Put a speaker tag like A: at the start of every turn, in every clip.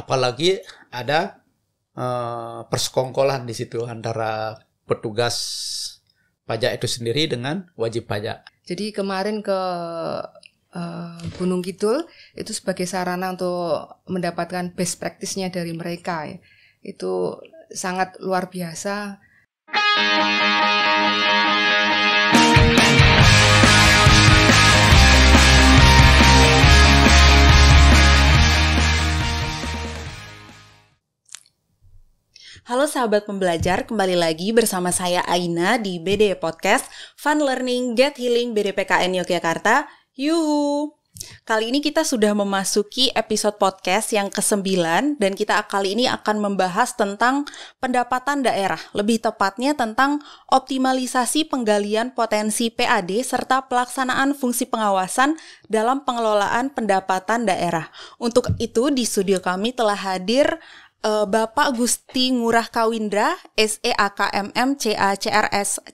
A: apalagi ada persekongkolan di situ antara petugas pajak itu sendiri dengan wajib pajak.
B: Jadi kemarin ke Gunung Kidul itu sebagai sarana untuk mendapatkan best practice-nya dari mereka ya. Itu sangat luar biasa.
C: Halo sahabat pembelajar, kembali lagi bersama saya Aina di BD Podcast Fun Learning Get Healing BDPKN Yogyakarta. Yuhu! Kali ini kita sudah memasuki episode podcast yang ke-9 dan kita kali ini akan membahas tentang pendapatan daerah, lebih tepatnya tentang optimalisasi penggalian potensi PAD serta pelaksanaan fungsi pengawasan dalam pengelolaan pendapatan daerah. Untuk itu di studio kami telah hadir Bapak Gusti Ngurah Kawindra, SEAKMM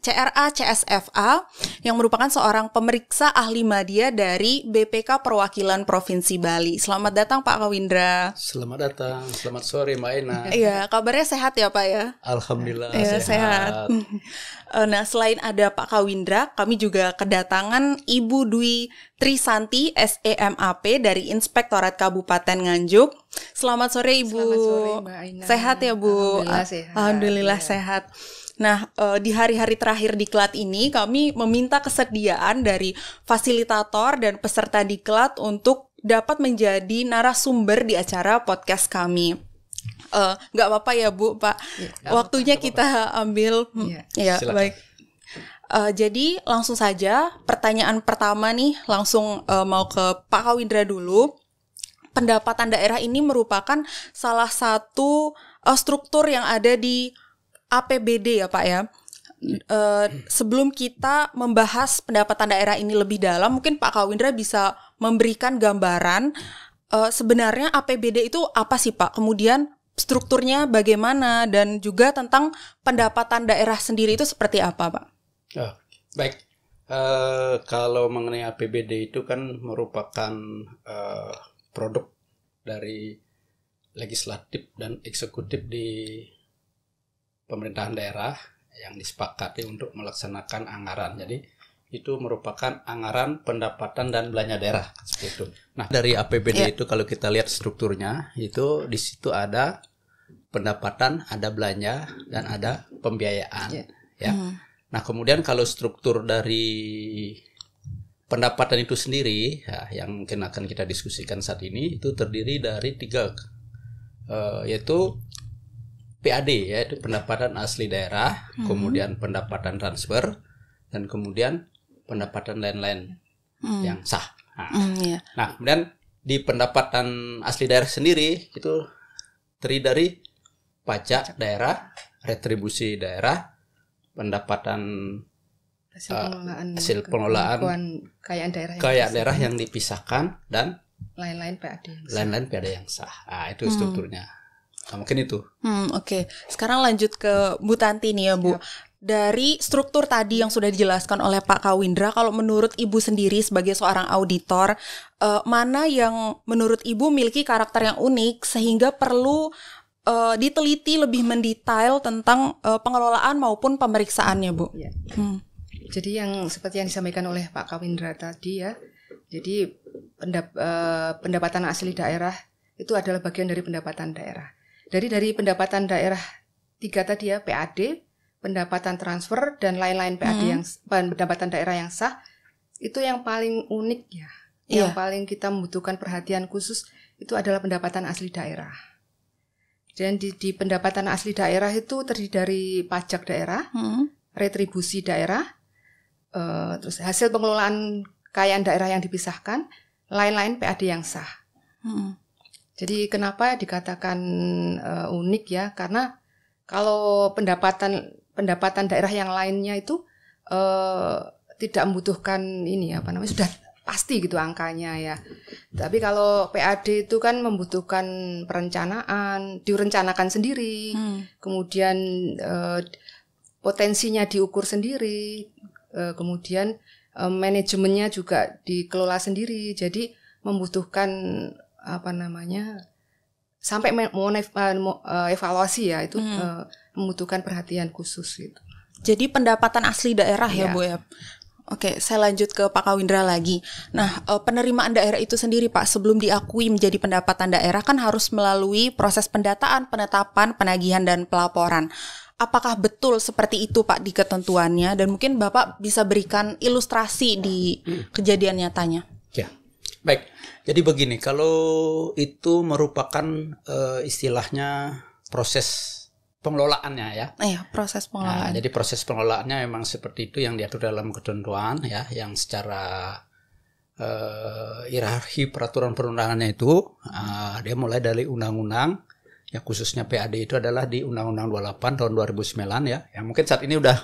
C: CRA CSFA, yang merupakan seorang pemeriksa ahli media dari BPK Perwakilan Provinsi Bali. Selamat datang Pak Kawindra.
A: Selamat datang, selamat sore Mbak Ena.
C: Iya, kabarnya sehat ya Pak ya?
A: Alhamdulillah
C: ya, sehat. Nah, selain ada Pak Kawindra, kami juga kedatangan Ibu Dwi Trisanti, SEMAP dari Inspektorat Kabupaten Nganjuk. Selamat sore Ibu.
B: Selamat sore Mbak Aina.
C: Sehat ya Bu?
B: Alhamdulillah sehat.
C: Alhamdulillah sehat. Nah, di hari-hari terakhir diklat ini kami meminta kesediaan dari fasilitator dan peserta diklat untuk dapat menjadi narasumber di acara podcast kami. Nggak apa-apa ya Bu, Pak. Ya, waktunya kita ambil. Ya, baik. Jadi langsung saja pertanyaan pertama nih langsung mau ke Pak Kawindra dulu. Pendapatan daerah ini merupakan salah satu struktur yang ada di APBD ya Pak ya. Sebelum kita membahas pendapatan daerah ini lebih dalam, mungkin Pak Kawindra bisa memberikan gambaran sebenarnya APBD itu apa sih Pak? Kemudian strukturnya bagaimana dan juga tentang pendapatan daerah sendiri itu seperti apa Pak?
A: Baik, kalau mengenai APBD itu kan merupakan produk dari legislatif dan eksekutif di pemerintahan daerah yang disepakati untuk melaksanakan anggaran. Jadi itu merupakan anggaran pendapatan dan belanja daerah seperti itu. Nah, dari APBD itu kalau kita lihat strukturnya itu di situ ada pendapatan, ada belanja dan ada pembiayaan. Ya. Nah, kemudian kalau struktur dari pendapatan itu sendiri ya, yang mungkin akan kita diskusikan saat ini itu terdiri dari 3 yaitu PAD yaitu pendapatan asli daerah, kemudian pendapatan transfer dan kemudian pendapatan lain-lain yang sah. Nah, kemudian di pendapatan asli daerah sendiri itu terdiri dari pajak daerah, retribusi daerah, pendapatan hasil pengelolaan kekayaan daerah yang dipisahkan dan
B: lain-lain PAD
A: yang sah. Nah, itu strukturnya. Nah, mungkin itu.
C: Oke. Sekarang lanjut ke Bu Tanti nih ya Bu. Dari struktur tadi yang sudah dijelaskan oleh Pak Kawindra, kalau menurut Ibu sendiri sebagai seorang auditor, mana yang menurut Ibu memiliki karakter yang unik sehingga perlu diteliti lebih mendetail tentang pengelolaan maupun pemeriksaannya Bu?
B: Ya. Jadi yang seperti yang disampaikan oleh Pak Kawindra tadi ya, jadi pendapatan asli daerah itu adalah bagian dari pendapatan daerah. Dari pendapatan daerah 3 tadi ya, PAD, pendapatan transfer dan lain-lain PAD yang pendapatan daerah yang sah, itu yang paling unik ya, yang paling kita membutuhkan perhatian khusus itu adalah pendapatan asli daerah. Dan di pendapatan asli daerah itu terdiri dari pajak daerah, retribusi daerah, terus hasil pengelolaan kekayaan daerah yang dipisahkan, lain-lain PAD yang sah. Jadi kenapa dikatakan unik ya? Karena kalau pendapatan daerah yang lainnya itu tidak membutuhkan sudah pasti gitu angkanya ya. Tapi kalau PAD itu kan membutuhkan perencanaan, direncanakan sendiri, kemudian potensinya diukur sendiri, kemudian manajemennya juga dikelola sendiri. Jadi membutuhkan sampai evaluasi ya itu membutuhkan perhatian khusus gitu.
C: Jadi pendapatan asli daerah ya
B: Iya.
C: Bu ya. Oke, saya lanjut ke Pak Kawindra lagi. Nah, penerimaan daerah itu sendiri Pak, sebelum diakui menjadi pendapatan daerah kan harus melalui proses pendataan, penetapan, penagihan, dan pelaporan. Apakah betul seperti itu Pak di ketentuannya? Dan mungkin Bapak bisa berikan ilustrasi di kejadian nyatanya.
A: Ya, baik. Jadi begini, kalau itu merupakan istilahnya proses pengelolaannya ya.
C: Proses
A: Nah,
C: pengelolaan.
A: jadi proses pengelolaannya memang seperti itu yang diatur dalam ketentuan ya, yang secara hierarki peraturan perundangannya itu dia mulai dari undang-undang ya, khususnya PAD itu adalah di Undang-Undang 28 tahun 2009 ya. Yang mungkin saat ini udah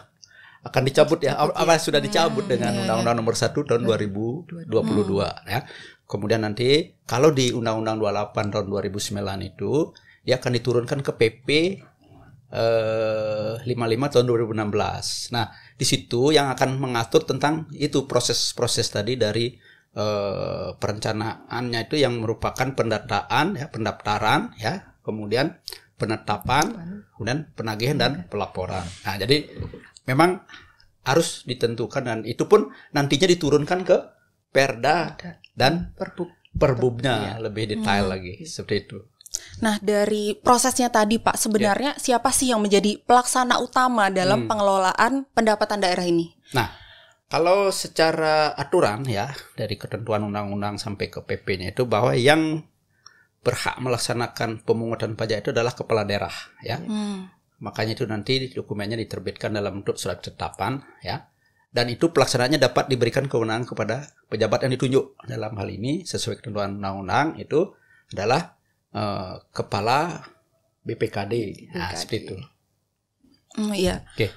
A: akan dicabut ya. Sudah dicabut dengan Undang-Undang Nomor 1 tahun 2022 ya. Kemudian nanti kalau di Undang-Undang 28 tahun 2009 itu dia akan diturunkan ke PP 55 tahun 2016. Nah, di situ yang akan mengatur tentang itu proses-proses tadi dari perencanaannya itu yang merupakan pendataan ya, pendaftaran ya, kemudian penetapan, kemudian penagihan dan pelaporan. Nah, jadi memang harus ditentukan dan itu pun nantinya diturunkan ke Perda dan Perbubnya lebih detail lagi seperti itu.
C: Nah, dari prosesnya tadi Pak, sebenarnya siapa sih yang menjadi pelaksana utama dalam pengelolaan pendapatan daerah ini?
A: Nah, kalau secara aturan ya, dari ketentuan undang-undang sampai ke PP-nya itu bahwa yang berhak melaksanakan pemungutan pajak itu adalah kepala daerah ya. Makanya itu nanti dokumennya diterbitkan dalam bentuk surat ketetapan ya. Dan itu pelaksanaannya dapat diberikan kewenangan kepada pejabat yang ditunjuk. Dalam hal ini sesuai ketentuan undang-undang itu adalah kepala BPKD. Nah, seperti itu.
C: Iya.
A: Oke.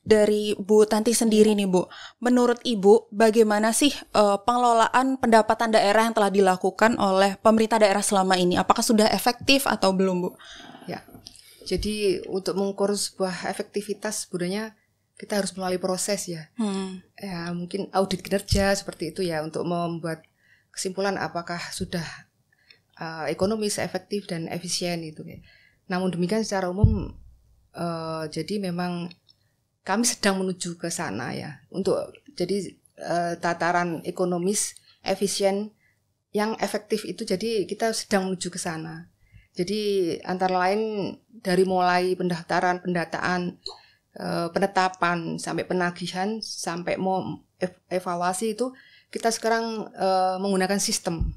C: Dari Bu Tanti sendiri nih Bu, menurut Ibu bagaimana sih pengelolaan pendapatan daerah yang telah dilakukan oleh pemerintah daerah selama ini? Apakah sudah efektif atau belum Bu?
B: Ya, jadi untuk mengukur sebuah efektivitas sebenarnya kita harus melalui proses ya. Ya mungkin audit kinerja seperti itu ya untuk membuat kesimpulan apakah sudah ekonomis, efektif dan efisien itu. Namun demikian secara umum jadi memang kami sedang menuju ke sana ya. Untuk jadi tataran ekonomis, efisien yang efektif itu jadi kita sedang menuju ke sana. Jadi antara lain dari mulai pendaftaran, pendataan, penetapan sampai penagihan sampai mau evaluasi itu kita sekarang menggunakan sistem.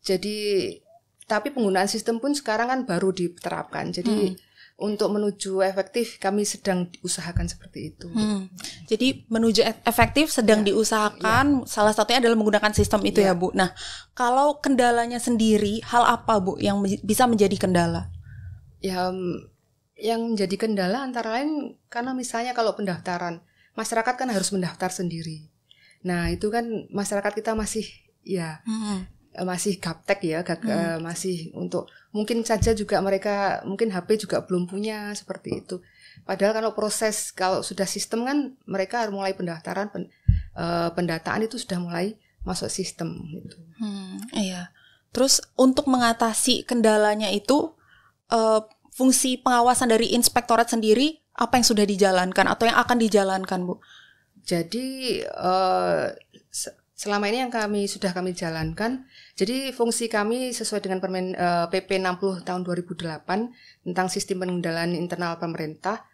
B: Jadi tapi penggunaan sistem pun sekarang kan baru diterapkan. Jadi untuk menuju efektif kami sedang usahakan seperti itu.
C: Jadi menuju efektif sedang diusahakan. Salah satunya adalah menggunakan sistem itu ya Bu. Nah, kalau kendalanya sendiri, hal apa Bu yang bisa menjadi kendala?
B: Ya, yang menjadi kendala antara lain karena misalnya kalau pendaftaran, masyarakat kan harus mendaftar sendiri. Nah itu kan masyarakat kita masih masih gaptek ya, masih untuk mungkin saja juga mereka mungkin HP juga belum punya seperti itu. Padahal kalau sudah sistem kan mereka harus mulai pendaftaran, pendataan itu sudah mulai masuk sistem gitu.
C: Iya. Terus untuk mengatasi kendalanya itu fungsi pengawasan dari inspektorat sendiri apa yang sudah dijalankan atau yang akan dijalankan Bu? Jadi
B: selama ini yang sudah kami jalankan, jadi fungsi kami sesuai dengan PP 60 tahun 2008 tentang sistem pengendalian internal pemerintah,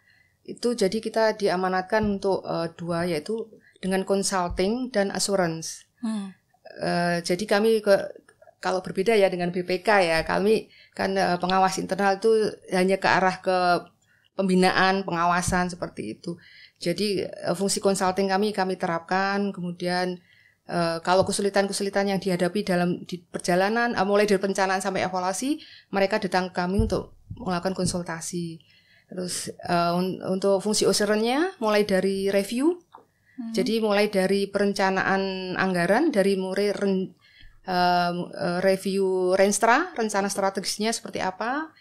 B: itu jadi kita diamanatkan untuk dua, yaitu dengan consulting dan assurance. Jadi kami kalau berbeda ya dengan BPK ya, kami kan pengawas internal itu hanya ke arah ke pembinaan, pengawasan seperti itu. Jadi fungsi consulting kami terapkan, kemudian kalau kesulitan-kesulitan yang dihadapi di perjalanan, mulai dari perencanaan sampai evaluasi, mereka datang ke kami untuk melakukan konsultasi. Terus untuk fungsi assurance-nya mulai dari review, jadi mulai dari perencanaan anggaran, dari mulai review Renstra, rencana strategisnya seperti apa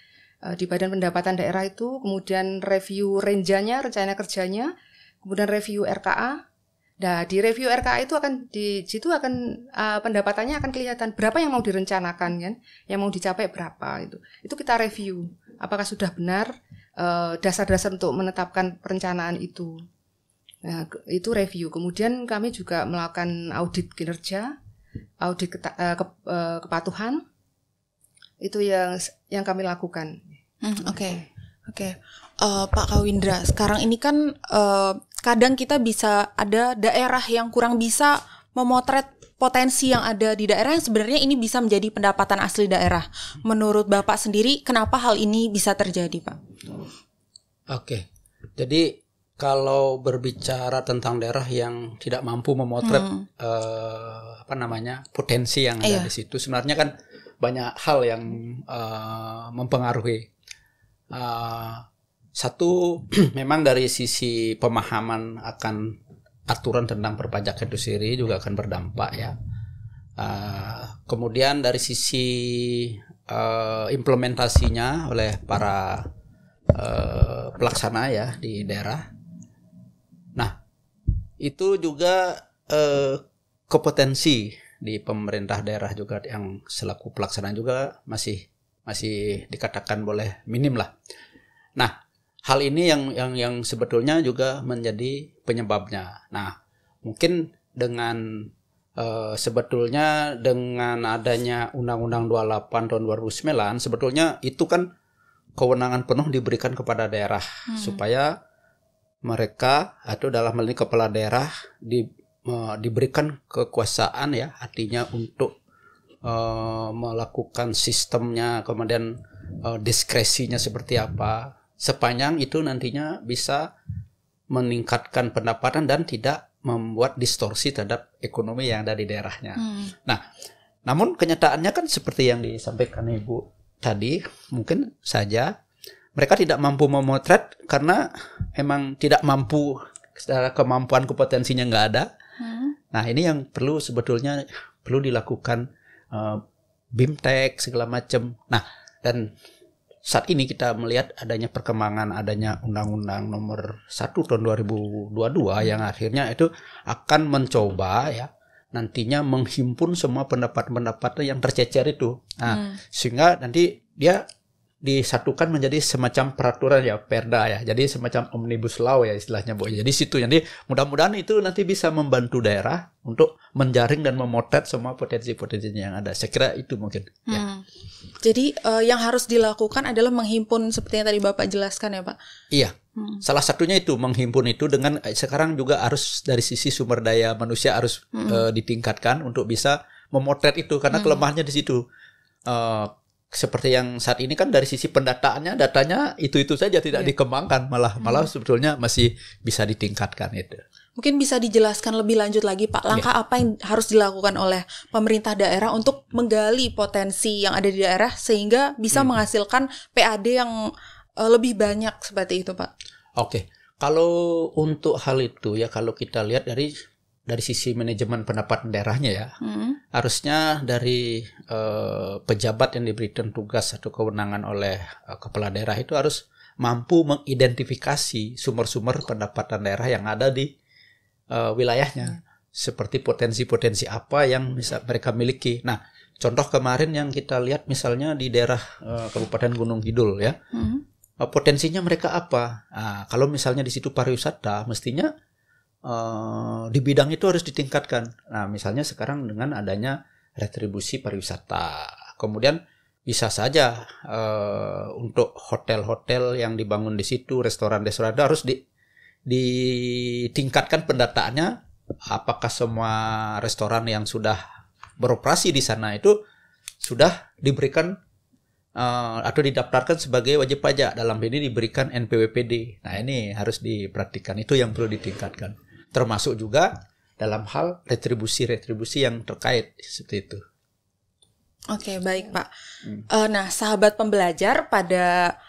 B: di Badan Pendapatan Daerah itu, kemudian review renjanya, rencana kerjanya, kemudian review RKA, Nah, di review RKA itu di situ pendapatannya akan kelihatan berapa yang mau direncanakan kan, yang mau dicapai berapa itu. Itu kita review. Apakah sudah benar dasar-dasar untuk menetapkan perencanaan itu. Nah, itu review. Kemudian kami juga melakukan audit kinerja, audit kepatuhan. Itu yang kami lakukan.
C: Oke. Pak Kawindra, sekarang ini kan kadang kita bisa ada daerah yang kurang bisa memotret potensi yang ada di daerah yang sebenarnya ini bisa menjadi pendapatan asli daerah. Menurut Bapak sendiri, kenapa hal ini bisa terjadi, Pak?
A: Oke. Jadi kalau berbicara tentang daerah yang tidak mampu memotret potensi yang ada di situ, sebenarnya kan banyak hal yang mempengaruhi. Satu, memang dari sisi pemahaman akan aturan tentang perpajakan itu sendiri juga akan berdampak ya. Kemudian dari sisi implementasinya oleh para pelaksana ya di daerah. Nah, itu juga kompetensi di pemerintah daerah juga yang selaku pelaksana juga masih dikatakan boleh minim lah. Nah, hal ini yang sebetulnya juga menjadi penyebabnya. Nah, mungkin dengan sebetulnya dengan adanya Undang-Undang 28 tahun 2009 sebetulnya itu kan kewenangan penuh diberikan kepada daerah supaya mereka atau dalam hal ini kepala daerah diberikan kekuasaan ya, artinya untuk melakukan sistemnya, kemudian diskresinya seperti apa, sepanjang itu nantinya bisa meningkatkan pendapatan dan tidak membuat distorsi terhadap ekonomi yang ada di daerahnya. Nah, namun kenyataannya kan seperti yang disampaikan Ibu tadi, mungkin saja mereka tidak mampu memotret karena emang tidak mampu, secara kemampuan kompetensinya nggak ada. Nah, ini yang sebetulnya perlu dilakukan BIMTEK segala macam. Nah, dan saat ini kita melihat adanya perkembangan, adanya Undang-Undang Nomor 1 Tahun 2022 yang akhirnya itu akan mencoba ya nantinya menghimpun semua pendapat-pendapat yang tercecer itu. Nah, sehingga nanti dia disatukan menjadi semacam peraturan ya, perda ya. Jadi semacam omnibus law ya istilahnya, Bu. Jadi situ jadi mudah-mudahan itu nanti bisa membantu daerah untuk menjaring dan memotret semua potensi-potensinya yang ada. Saya kira itu mungkin. Ya.
C: Jadi yang harus dilakukan adalah menghimpun seperti yang tadi Bapak jelaskan ya, Pak.
A: Iya. Salah satunya itu menghimpun itu dengan sekarang juga harus dari sisi sumber daya manusia harus ditingkatkan untuk bisa memotret itu karena kelemahannya di situ. Seperti yang saat ini kan dari sisi pendataannya datanya itu saja tidak dikembangkan, malah sebetulnya masih bisa ditingkatkan itu.
C: Mungkin bisa dijelaskan lebih lanjut lagi Pak, langkah apa yang harus dilakukan oleh pemerintah daerah untuk menggali potensi yang ada di daerah sehingga bisa menghasilkan PAD yang lebih banyak seperti itu Pak.
A: Oke. Kalau untuk hal itu ya, kalau kita lihat dari sisi manajemen pendapatan daerahnya ya, harusnya dari pejabat yang diberikan tugas atau kewenangan oleh kepala daerah itu harus mampu mengidentifikasi sumber-sumber pendapatan daerah yang ada di wilayahnya, seperti potensi-potensi apa yang bisa mereka miliki. Nah, contoh kemarin yang kita lihat misalnya di daerah Kabupaten Gunung Kidul ya, potensinya mereka apa? Nah, kalau misalnya di situ pariwisata, mestinya di bidang itu harus ditingkatkan. Nah, misalnya sekarang dengan adanya retribusi pariwisata, kemudian bisa saja untuk hotel-hotel yang dibangun di situ, restoran-restoran itu harus ditingkatkan pendataannya. Apakah semua restoran yang sudah beroperasi di sana itu sudah diberikan atau didaftarkan sebagai wajib pajak, dalam ini diberikan NPWPD. Nah, ini harus diperhatikan, itu yang perlu ditingkatkan. Termasuk juga dalam hal retribusi yang terkait seperti itu.
C: Oke, baik Pak. Nah, sahabat pembelajar, pada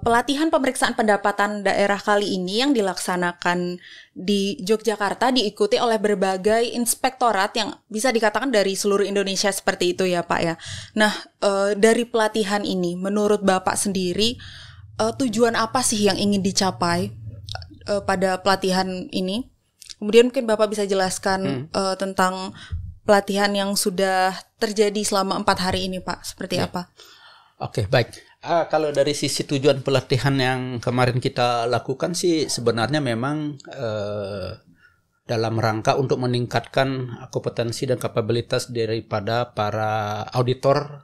C: pelatihan pemeriksaan pendapatan daerah kali ini yang dilaksanakan di Yogyakarta diikuti oleh berbagai inspektorat yang bisa dikatakan dari seluruh Indonesia seperti itu ya Pak ya. Nah, dari pelatihan ini menurut Bapak sendiri tujuan apa sih yang ingin dicapai pada pelatihan ini? Kemudian mungkin Bapak bisa jelaskan tentang pelatihan yang sudah terjadi selama 4 hari ini, Pak. Seperti apa?
A: Oke, baik. Kalau dari sisi tujuan pelatihan yang kemarin kita lakukan sih sebenarnya memang dalam rangka untuk meningkatkan kompetensi dan kapabilitas daripada para auditor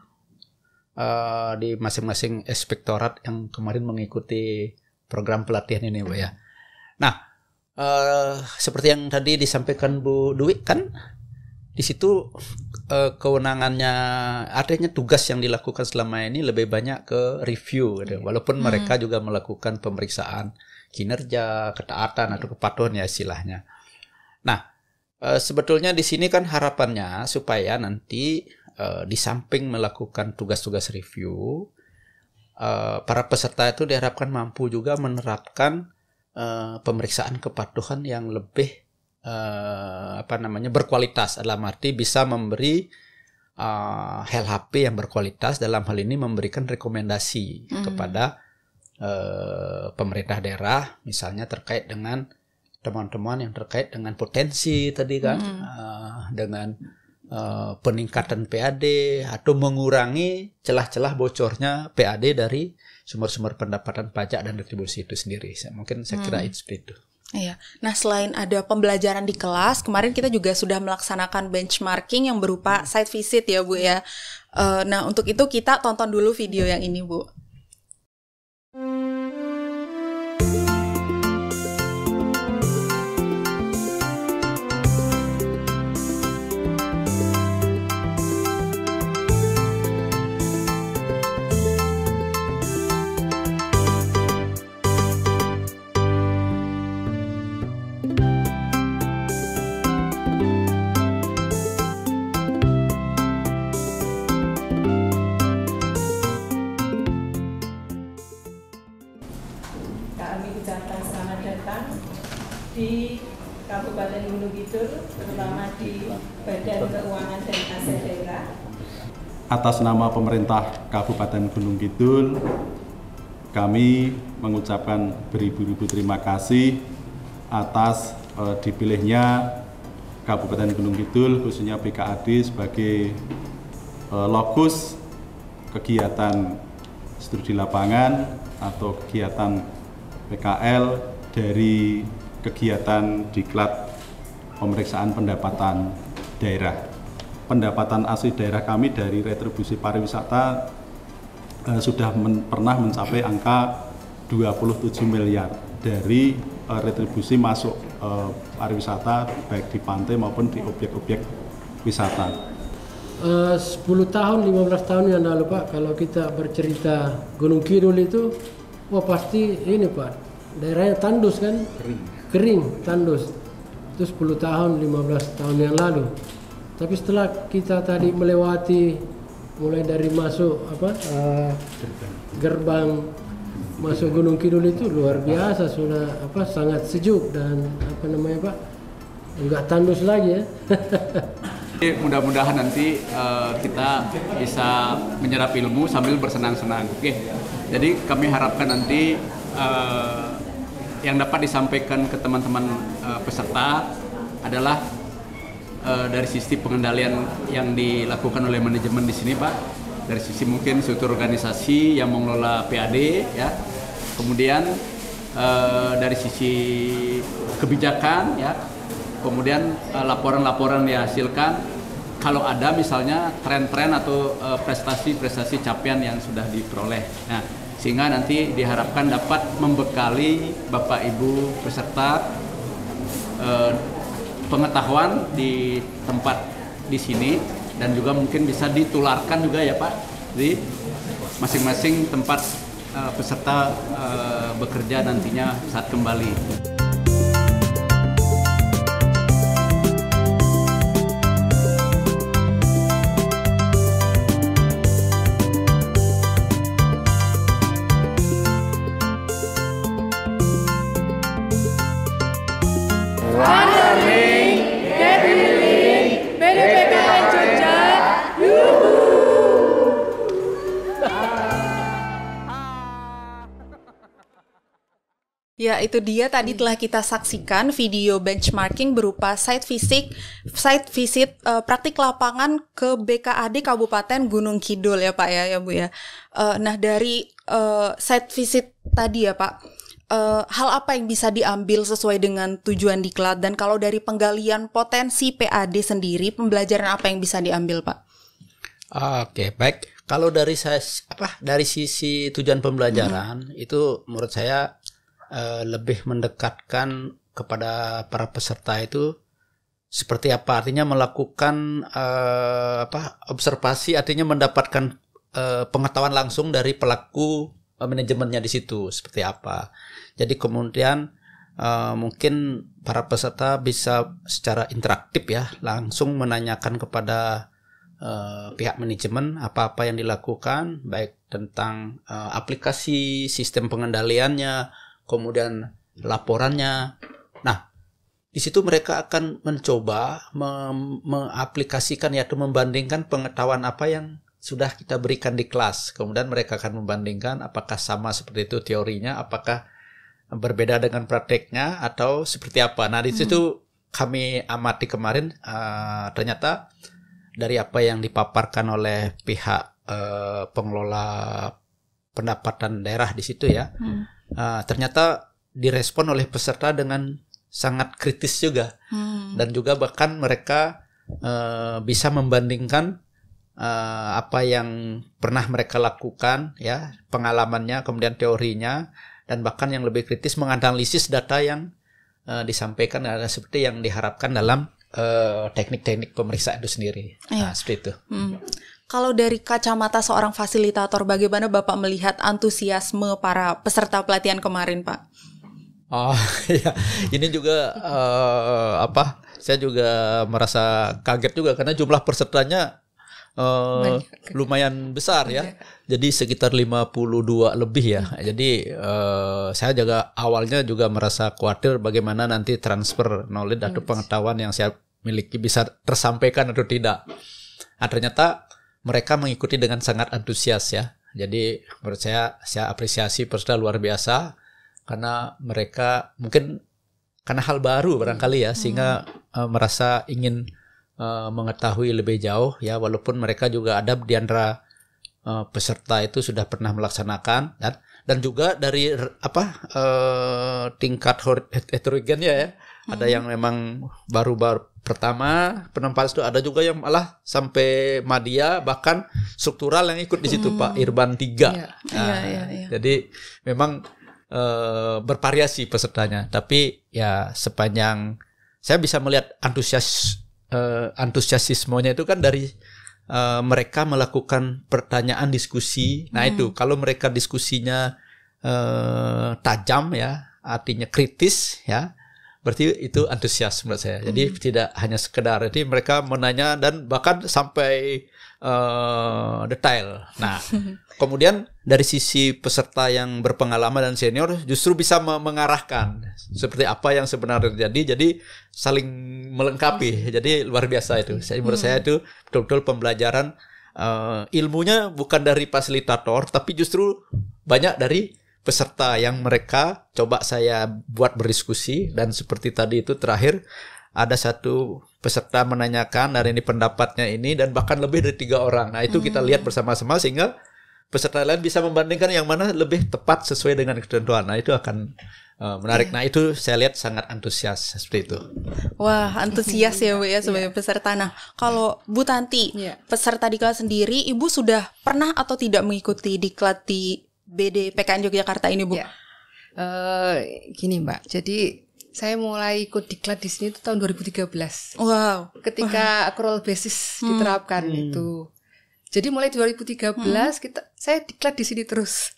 A: di masing-masing inspektorat yang kemarin mengikuti program pelatihan ini, Bu ya. Nah, seperti yang tadi disampaikan Bu Dwi kan, di situ kewenangannya, artinya tugas yang dilakukan selama ini lebih banyak ke review, gitu. Walaupun mereka juga melakukan pemeriksaan kinerja, ketaatan atau kepatuhan ya istilahnya. Nah, sebetulnya di sini kan harapannya supaya nanti di samping melakukan tugas-tugas review, para peserta itu diharapkan mampu juga menerapkan pemeriksaan kepatuhan yang lebih berkualitas, dalam arti bisa memberi LHP yang berkualitas, dalam hal ini memberikan rekomendasi kepada pemerintah daerah, misalnya terkait dengan teman-teman yang terkait dengan potensi tadi kan, dengan peningkatan PAD atau mengurangi celah-celah bocornya PAD dari sumber-sumber pendapatan pajak dan retribusi itu sendiri. Mungkin saya kira seperti itu.
C: Iya. Nah, selain ada pembelajaran di kelas, kemarin kita juga sudah melaksanakan benchmarking yang berupa site visit ya, Bu ya. Nah, untuk itu kita tonton dulu video yang ini, Bu.
D: Di Kabupaten Gunung Kidul, terutama di Badan Keuangan dan Aset Daerah.
E: Atas nama pemerintah Kabupaten Gunung Kidul, kami mengucapkan beribu-ribu terima kasih atas dipilihnya Kabupaten Gunung Kidul, khususnya BKAD sebagai lokus kegiatan studi lapangan atau kegiatan PKL dari kegiatan diklat pemeriksaan pendapatan daerah. Pendapatan asli daerah kami dari retribusi pariwisata sudah pernah mencapai angka 27 miliar dari retribusi masuk pariwisata baik di pantai maupun di objek-objek wisata.
F: 10 tahun, 15 tahun yang lalu Pak, kalau kita bercerita Gunung Kidul itu, wah pasti ini Pak, daerahnya tandus kan? Kering, tandus. Itu 10 tahun, 15 tahun yang lalu. Tapi setelah kita tadi melewati mulai dari masuk gerbang masuk Gunung Kidul itu luar biasa, sudah sangat sejuk dan Pak, enggak tandus lagi ya.
G: Mudah-mudahan nanti kita bisa menyerap ilmu sambil bersenang-senang. Oke. Jadi kami harapkan nanti yang dapat disampaikan ke teman-teman peserta adalah dari sisi pengendalian yang dilakukan oleh manajemen di sini, Pak. Dari sisi mungkin struktur organisasi yang mengelola PAD, ya. Kemudian dari sisi kebijakan, ya. Kemudian laporan-laporan dihasilkan. Kalau ada misalnya tren-tren atau prestasi-prestasi capaian yang sudah diperoleh. Nah, sehingga nanti diharapkan dapat membekali Bapak Ibu peserta pengetahuan di tempat di sini dan juga mungkin bisa ditularkan juga ya Pak di masing-masing tempat peserta bekerja nantinya saat kembali.
C: Ya, itu dia tadi telah kita saksikan video benchmarking berupa site visit praktik lapangan ke BKAD Kabupaten Gunung Kidul ya Pak ya Bu ya. Nah dari site visit tadi ya Pak, hal apa yang bisa diambil sesuai dengan tujuan diklat, dan kalau dari penggalian potensi PAD sendiri, pembelajaran apa yang bisa diambil Pak?
A: Oke, baik. Kalau dari sisi tujuan pembelajaran itu menurut saya lebih mendekatkan kepada para peserta itu seperti apa, artinya melakukan observasi, artinya mendapatkan pengetahuan langsung dari pelaku manajemennya di situ seperti apa. Jadi kemudian mungkin para peserta bisa secara interaktif ya langsung menanyakan kepada pihak manajemen apa-apa yang dilakukan, baik tentang aplikasi, sistem pengendaliannya, kemudian laporannya. Nah, di situ mereka akan mencoba mengaplikasikan atau membandingkan pengetahuan apa yang sudah kita berikan di kelas. Kemudian mereka akan membandingkan apakah sama seperti itu teorinya, apakah berbeda dengan prakteknya, atau seperti apa. Nah, di situ kami amati kemarin ternyata dari apa yang dipaparkan oleh pihak pengelola pendapatan daerah di situ ya. Ternyata direspon oleh peserta dengan sangat kritis juga, dan juga bahkan mereka bisa membandingkan apa yang pernah mereka lakukan ya, pengalamannya, kemudian teorinya, dan bahkan yang lebih kritis menganalisis data yang disampaikan seperti yang diharapkan dalam teknik-teknik pemeriksaan itu sendiri. Nah, seperti itu.
C: Kalau dari kacamata seorang fasilitator, bagaimana Bapak melihat antusiasme para peserta pelatihan kemarin, Pak?
A: Ya, ini juga saya juga merasa kaget juga karena jumlah pesertanya lumayan besar ya. Jadi sekitar 52 lebih ya. Jadi saya juga awalnya juga merasa khawatir bagaimana nanti transfer knowledge atau pengetahuan yang saya miliki bisa tersampaikan atau tidak. Nah, ternyata mereka mengikuti dengan sangat antusias ya. Jadi menurut saya apresiasi peserta luar biasa karena mereka mungkin karena hal baru barangkali ya, sehingga merasa ingin mengetahui lebih jauh ya, walaupun mereka juga ada di antara peserta itu sudah pernah melaksanakan, dan juga dari tingkat heterogennya ya. Ada yang memang baru pertama penempatan itu, ada juga yang malah sampai madya, bahkan struktural yang ikut di situ Pak Irban 3. Jadi memang bervariasi pesertanya, tapi ya sepanjang saya bisa melihat antusiasismenya itu kan dari mereka melakukan pertanyaan diskusi. Nah itu kalau mereka diskusinya tajam ya, artinya kritis ya, berarti itu antusias menurut saya. Jadi tidak hanya sekedar, jadi mereka menanya dan bahkan sampai detail. Nah, kemudian dari sisi peserta yang berpengalaman dan senior justru bisa mengarahkan seperti apa yang sebenarnya terjadi. Jadi saling melengkapi. Jadi luar biasa itu. Menurut saya itu betul-betul pembelajaran, ilmunya bukan dari fasilitator, tapi justru banyak dari peserta yang mereka coba saya buat berdiskusi. Dan seperti tadi itu terakhir ada satu peserta menanyakan, dan ini pendapatnya ini, dan bahkan lebih dari 3 orang. Nah itu kita lihat bersama-sama sehingga peserta lain bisa membandingkan yang mana lebih tepat sesuai dengan ketentuan. Nah itu akan menarik. Nah itu saya lihat sangat antusias seperti itu.
C: Wah, antusias ya Bu ya sebagai peserta. Nah kalau Bu Tanti, peserta diklat sendiri, Ibu sudah pernah atau tidak mengikuti diklat di BD PKN Yogyakarta ini Bu?
B: Gini Mbak, jadi saya mulai ikut diklat di sini itu tahun 2013.
C: Wow.
B: Ketika accrual basis diterapkan itu. Jadi mulai 2013 saya diklat di sini terus.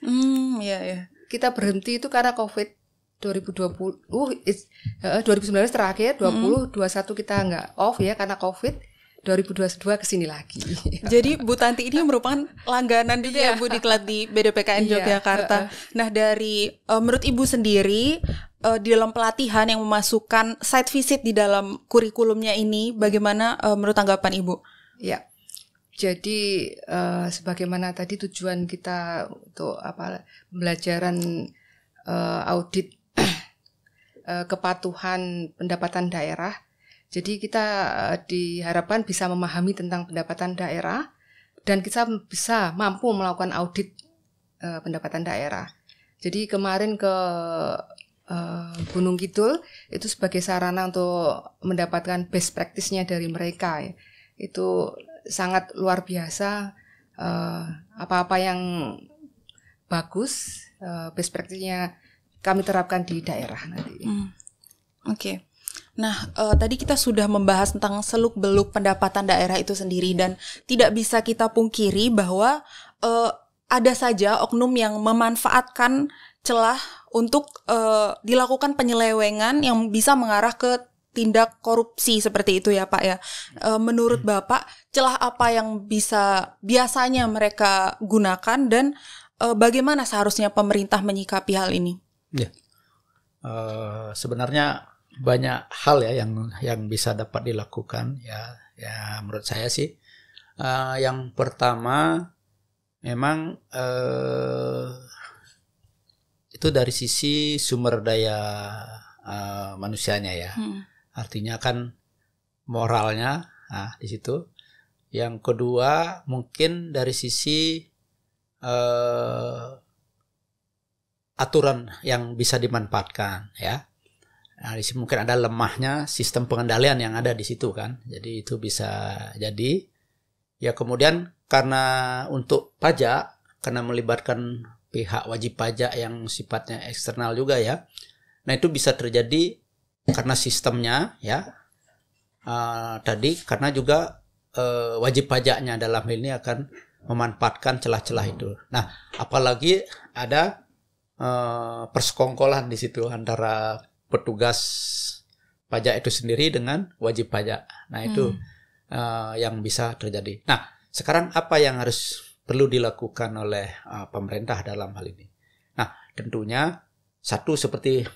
B: Kita berhenti itu karena COVID 2020. 2019 terakhir, 2021 kita nggak off ya karena COVID. 2022 kesini lagi.
C: Jadi Bu Tanti ini merupakan langganan juga ya Bu diklat di BDPKN Yogyakarta. Nah dari menurut Ibu sendiri di dalam pelatihan yang memasukkan site visit di dalam kurikulumnya ini, bagaimana menurut tanggapan Ibu?
B: Ya, jadi sebagaimana tadi tujuan kita untuk pembelajaran audit kepatuhan pendapatan daerah. Jadi kita diharapkan bisa memahami tentang pendapatan daerah dan kita bisa mampu melakukan audit pendapatan daerah. Jadi kemarin ke Gunung Kidul itu sebagai sarana untuk mendapatkan best practice-nya dari mereka ya. Itu sangat luar biasa, apa-apa yang bagus best practice-nya kami terapkan di daerah nanti.
C: Oke. Nah, tadi kita sudah membahas tentang seluk-beluk pendapatan daerah itu sendiri dan tidak bisa kita pungkiri bahwa ada saja oknum yang memanfaatkan celah untuk dilakukan penyelewengan yang bisa mengarah ke tindak korupsi seperti itu ya Pak ya. Menurut Bapak, celah apa yang biasanya mereka gunakan dan bagaimana seharusnya pemerintah menyikapi hal ini?
H: Ya, sebenarnya banyak hal ya yang bisa dapat dilakukan ya menurut saya sih. Yang pertama memang itu dari sisi sumber daya manusianya ya. Artinya kan moralnya di situ. Yang kedua mungkin dari sisi aturan yang bisa dimanfaatkan ya. Nah, di sini mungkin ada lemahnya sistem pengendalian yang ada di situ kan. Jadi itu bisa jadi. Ya kemudian karena untuk pajak, karena melibatkan pihak wajib pajak yang sifatnya eksternal juga ya. Nah itu bisa terjadi karena sistemnya ya. Tadi karena juga wajib pajaknya dalam hal ini akan memanfaatkan celah-celah itu. Nah apalagi ada persekongkolan di situ antara petugas pajak itu sendiri dengan wajib pajak. Nah itu yang bisa terjadi. Nah sekarang apa yang perlu dilakukan oleh pemerintah dalam hal ini? Nah tentunya satu seperti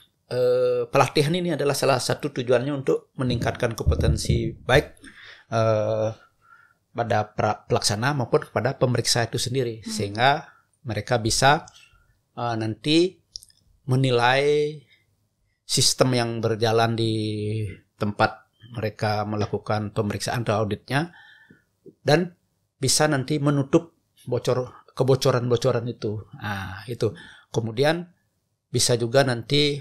H: pelatihan ini adalah salah satu tujuannya untuk meningkatkan kompetensi baik pada pelaksana maupun kepada pemeriksa itu sendiri sehingga mereka bisa nanti menilai sistem yang berjalan di tempat mereka melakukan pemeriksaan atau auditnya dan bisa nanti menutup kebocoran-bocoran itu. Nah, itu. Kemudian bisa juga nanti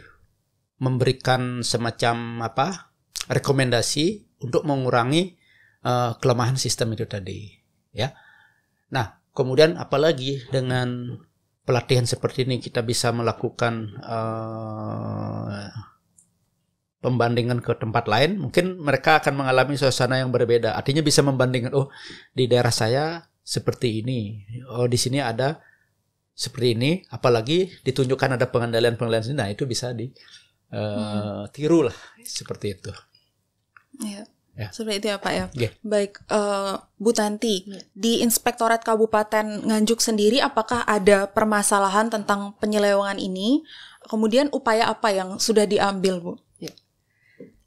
H: memberikan semacam rekomendasi untuk mengurangi kelemahan sistem itu tadi, ya. Nah, kemudian apalagi dengan pelatihan seperti ini kita bisa melakukan pembandingan ke tempat lain, mungkin mereka akan mengalami suasana yang berbeda. Artinya bisa membandingkan, oh di daerah saya seperti ini, oh di sini ada seperti ini, apalagi ditunjukkan ada pengendalian-pengendalian sini, nah itu bisa ditiru lah seperti itu.
C: Ya. Seperti itu ya Pak ya.
H: Yeah.
C: Baik, Bu Tanti, di Inspektorat Kabupaten Nganjuk sendiri apakah ada permasalahan tentang penyelewengan ini? Kemudian upaya apa yang sudah diambil, Bu?
B: Ya.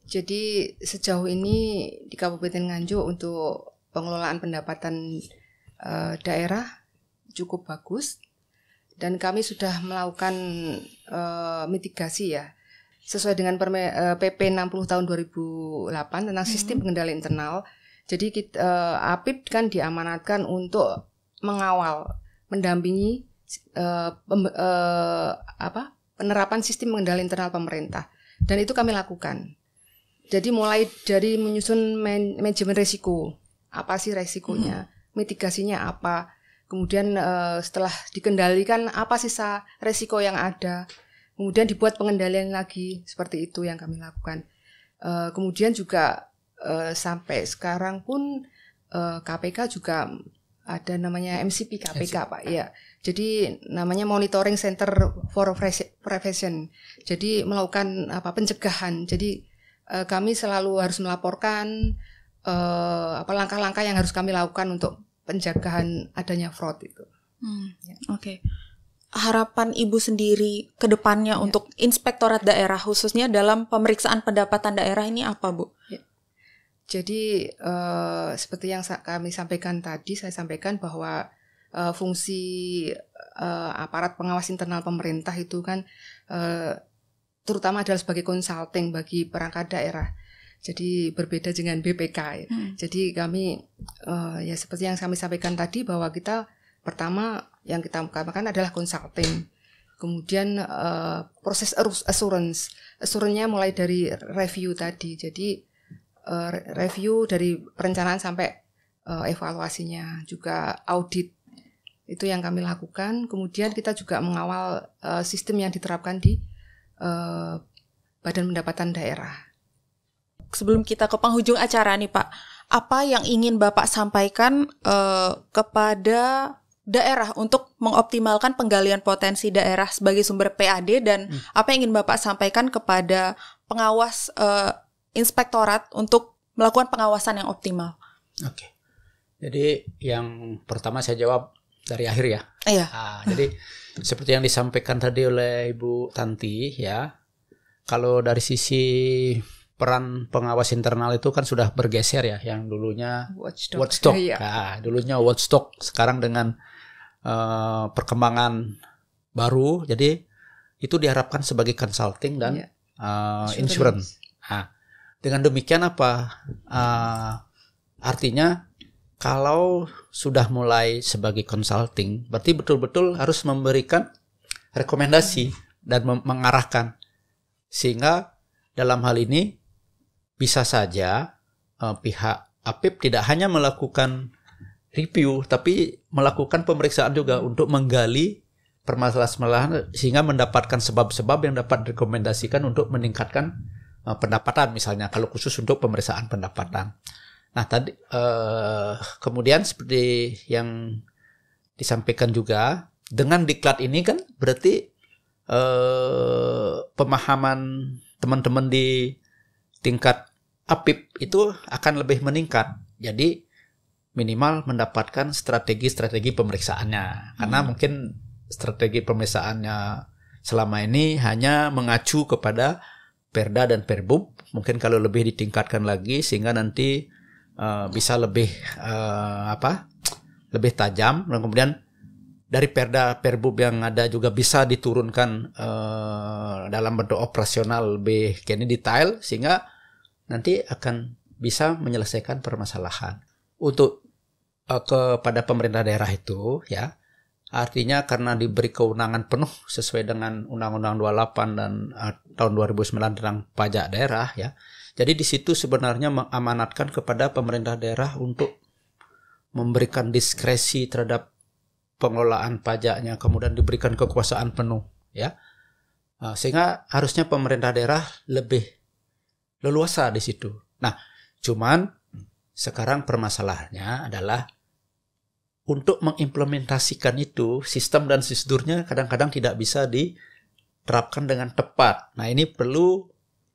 B: Jadi sejauh ini di Kabupaten Nganjuk untuk pengelolaan pendapatan daerah cukup bagus dan kami sudah melakukan mitigasi ya. Sesuai dengan PP 60 tahun 2008 tentang sistem pengendalian internal. Jadi APIP kan diamanatkan untuk mengawal, mendampingi penerapan sistem pengendalian internal pemerintah. Dan itu kami lakukan. Jadi mulai dari menyusun manajemen risiko. Apa sih resikonya? Mitigasinya apa? Kemudian setelah dikendalikan apa sisa resiko yang ada? Kemudian dibuat pengendalian lagi, seperti itu yang kami lakukan. Kemudian juga sampai sekarang pun KPK juga ada namanya MCP KPK Pak. Ya, jadi namanya Monitoring Center for Prevention. Jadi melakukan pencegahan. Jadi kami selalu harus melaporkan langkah-langkah yang harus kami lakukan untuk pencegahan adanya fraud itu.
C: Ya. Oke. Harapan Ibu sendiri ke depannya untuk Inspektorat Daerah khususnya dalam pemeriksaan pendapatan daerah ini apa, Bu?
B: Ya. Jadi seperti yang kami sampaikan tadi, saya sampaikan bahwa fungsi aparat pengawas internal pemerintah itu kan terutama adalah sebagai consulting bagi perangkat daerah. Jadi berbeda dengan BPK ya. Jadi kami ya seperti yang kami sampaikan tadi bahwa kita pertama yang kita utamakan adalah consulting. Kemudian proses assurance-nya mulai dari review tadi. Jadi review dari perencanaan sampai evaluasinya, juga audit. Itu yang kami lakukan. Kemudian kita juga mengawal sistem yang diterapkan di Badan Pendapatan Daerah.
C: Sebelum kita ke penghujung acara nih Pak, apa yang ingin Bapak sampaikan kepada daerah untuk mengoptimalkan penggalian potensi daerah sebagai sumber PAD, dan apa yang ingin Bapak sampaikan kepada pengawas inspektorat untuk melakukan pengawasan yang optimal?
H: Oke. Jadi yang pertama saya jawab dari akhir ya.
C: Iya.
H: Jadi seperti yang disampaikan tadi oleh Ibu Tanti ya, kalau dari sisi peran pengawas internal itu kan sudah bergeser ya, yang dulunya watchdog. Nah, dulunya watchdog, sekarang dengan perkembangan baru, jadi itu diharapkan sebagai consulting dan insurance. Nah, dengan demikian apa? Artinya kalau sudah mulai sebagai consulting, berarti betul-betul harus memberikan rekomendasi dan mengarahkan, sehingga dalam hal ini bisa saja pihak APIP tidak hanya melakukan review, tapi melakukan pemeriksaan juga untuk menggali permasalahan-permasalahan sehingga mendapatkan sebab-sebab yang dapat direkomendasikan untuk meningkatkan pendapatan, misalnya kalau khusus untuk pemeriksaan pendapatan. Nah tadi kemudian seperti yang disampaikan juga, dengan diklat ini kan berarti pemahaman teman-teman di tingkat APIP itu akan lebih meningkat. Jadi minimal mendapatkan strategi-strategi pemeriksaannya. Karena mungkin strategi pemeriksaannya selama ini hanya mengacu kepada Perda dan Perbub. Mungkin kalau lebih ditingkatkan lagi sehingga nanti bisa lebih lebih tajam, dan kemudian dari Perda Perbub yang ada juga bisa diturunkan dalam bentuk operasional lebih detail, sehingga nanti akan bisa menyelesaikan permasalahan. Untuk kepada pemerintah daerah itu ya, artinya karena diberi kewenangan penuh sesuai dengan Undang-Undang 28 dan tahun 2009 tentang pajak daerah ya. Jadi di situ sebenarnya mengamanatkan kepada pemerintah daerah untuk memberikan diskresi terhadap pengelolaan pajaknya, kemudian diberikan kekuasaan penuh ya. Sehingga harusnya pemerintah daerah lebih leluasa di situ. Nah, cuman sekarang permasalahannya adalah untuk mengimplementasikan itu, sistem dan prosedurnya kadang-kadang tidak bisa diterapkan dengan tepat. Nah, ini perlu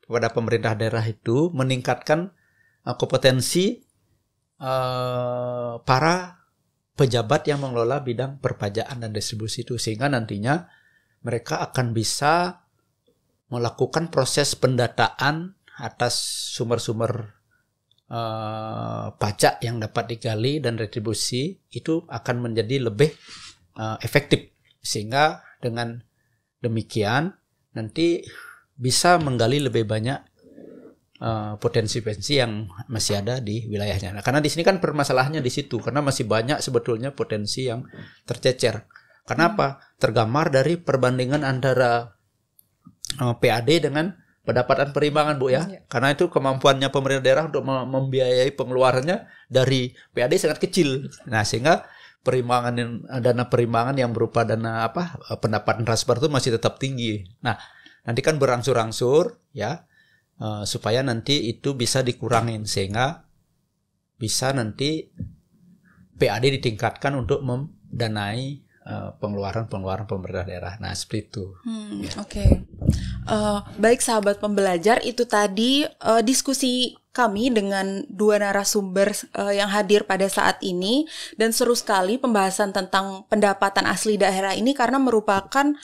H: kepada pemerintah daerah itu meningkatkan kompetensi para pejabat yang mengelola bidang perpajakan dan distribusi itu, sehingga nantinya mereka akan bisa melakukan proses pendataan atas sumber-sumber pajak yang dapat digali dan retribusi itu akan menjadi lebih efektif, sehingga dengan demikian nanti bisa menggali lebih banyak potensi-potensi yang masih ada di wilayahnya. Nah, karena di sini kan permasalahannya di situ, karena masih banyak sebetulnya potensi yang tercecer. Kenapa? Tergambar dari perbandingan antara PAD dengan pendapatan perimbangan, Bu ya. Karena itu kemampuannya pemerintah daerah untuk membiayai pengeluarannya dari PAD sangat kecil. Nah, sehingga dana perimbangan yang berupa dana pendapatan transfer itu masih tetap tinggi. Nah, nanti kan berangsur-angsur ya, supaya nanti itu bisa dikurangin sehingga bisa nanti PAD ditingkatkan untuk mendanai pengeluaran pemerintah daerah. Nah, seperti itu.
C: Oke. Baik sahabat pembelajar, itu tadi diskusi kami dengan dua narasumber yang hadir pada saat ini, dan seru sekali pembahasan tentang pendapatan asli daerah ini karena merupakan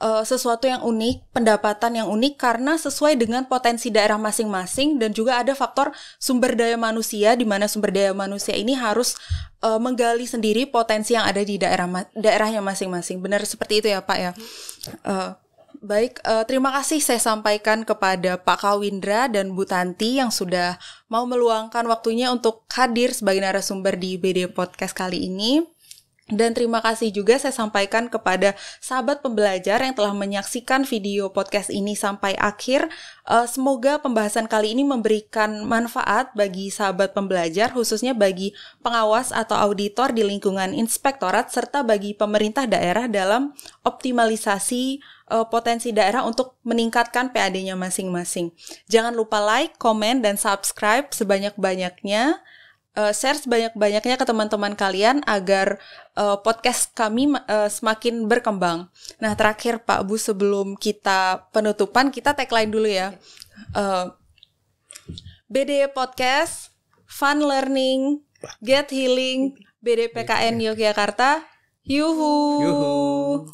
C: sesuatu yang unik, pendapatan yang unik karena sesuai dengan potensi daerah masing-masing, dan juga ada faktor sumber daya manusia di mana sumber daya manusia ini harus menggali sendiri potensi yang ada di daerahnya masing-masing. Benar seperti itu ya Pak ya. Baik, terima kasih saya sampaikan kepada Pak Kawindra dan Bu Tanti yang sudah mau meluangkan waktunya untuk hadir sebagai narasumber di BD Podcast kali ini. Dan terima kasih juga saya sampaikan kepada sahabat pembelajar yang telah menyaksikan video podcast ini sampai akhir. Semoga pembahasan kali ini memberikan manfaat bagi sahabat pembelajar, khususnya bagi pengawas atau auditor di lingkungan inspektorat, serta bagi pemerintah daerah dalam optimalisasi potensi daerah untuk meningkatkan PAD-nya masing-masing. Jangan lupa like, komen, dan subscribe sebanyak-banyaknya. Share sebanyak-banyaknya ke teman-teman kalian agar podcast kami semakin berkembang. Nah, terakhir Pak Bu, sebelum kita penutupan, kita tagline dulu ya. BD Podcast, Fun Learning, Get Healing, BD PKN Yogyakarta. Yuhu.